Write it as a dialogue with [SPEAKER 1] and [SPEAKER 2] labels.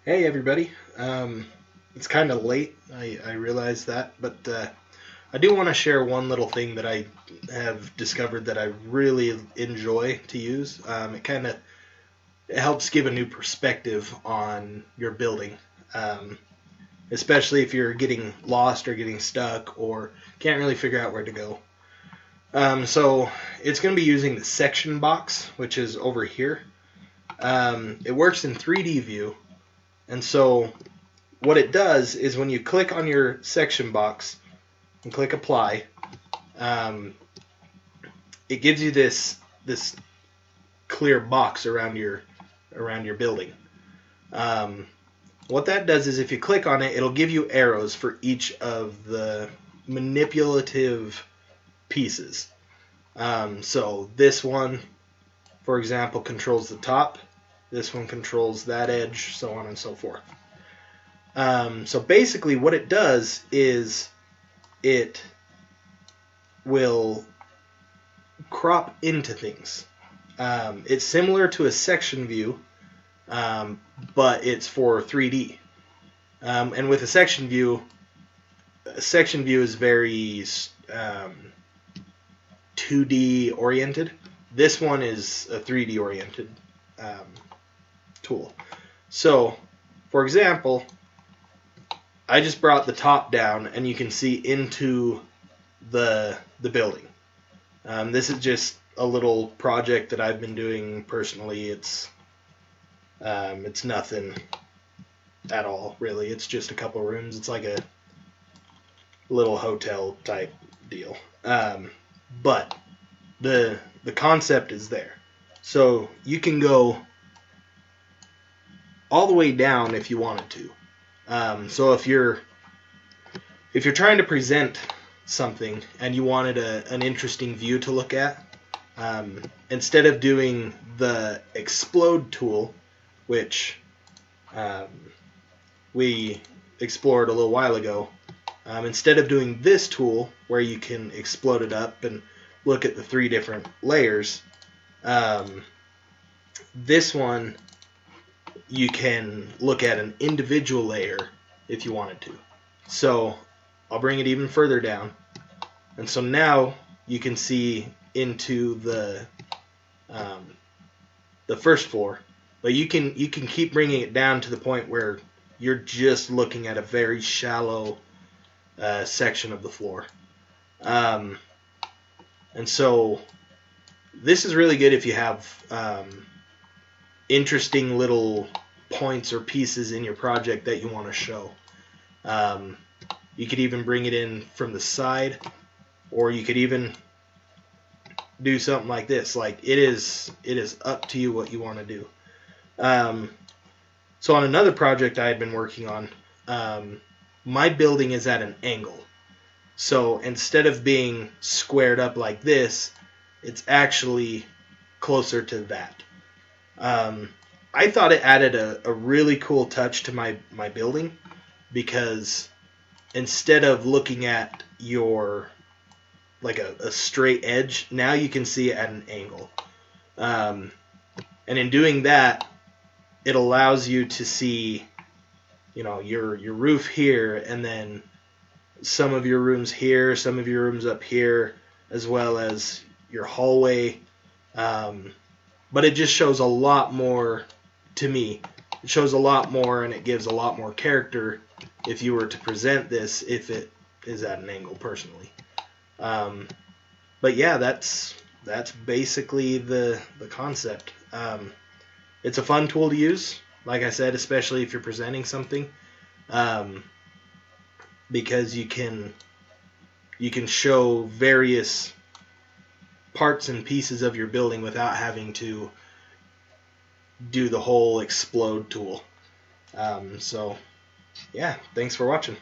[SPEAKER 1] Hey everybody. It's kind of late. I realize that, but I do want to share one little thing that I have discovered that I really enjoy to use. It helps give a new perspective on your building, um, especially if you're getting lost or getting stuck or can't really figure out where to go. So it's going to be using the section box, which is over here. It works in 3D view, and so what it does is when you click on your section box and click apply, um, it gives you this clear box around your building. Um, what that does is if you click on it, it'll give you arrows for each of the manipulative pieces. So this one, for example, controls the top. This one controls that edge, so on and so forth. So basically, what it does is it will crop into things. It's similar to a section view, but it's for 3D. And with a section view is very 2D oriented. This one is a 3D oriented tool. So, for example, I just brought the top down, and you can see into the building. This is just a little project that I've been doing personally. It's nothing at all, really. It's just a couple rooms. It's like a little hotel type deal. But the concept is there. So you can go all the way down if you wanted to. So if you're trying to present something and you wanted an interesting view to look at, instead of doing the explode tool, which we explored a little while ago, instead of doing this tool where you can explode it up and look at the 3 different layers, this one you can look at an individual layer if you wanted to. So I'll bring it even further down, and so now you can see into the first floor, but you can keep bringing it down to the point where you're just looking at a very shallow section of the floor. And so this is really good if you have interesting little points or pieces in your project that you want to show. You could even bring it in from the side, or you could even do something like this. Like it is up to you what you want to do. So on another project I had been working on, my building is at an angle. So instead of being squared up like this, it's actually closer to that. I thought it added a really cool touch to my building, because instead of looking at your like a straight edge, now you can see it at an angle. And in doing that, it allows you to see, your roof here, and then some of your rooms here, some of your rooms up here, as well as your hallway. But it just shows a lot more to me. It shows a lot more, and it gives a lot more character if you were to present this, if it is at an angle, personally. But yeah, that's basically the concept. It's a fun tool to use, like I said, especially if you're presenting something, because you can show various parts and pieces of your building without having to do the whole explode tool. So yeah, thanks for watching.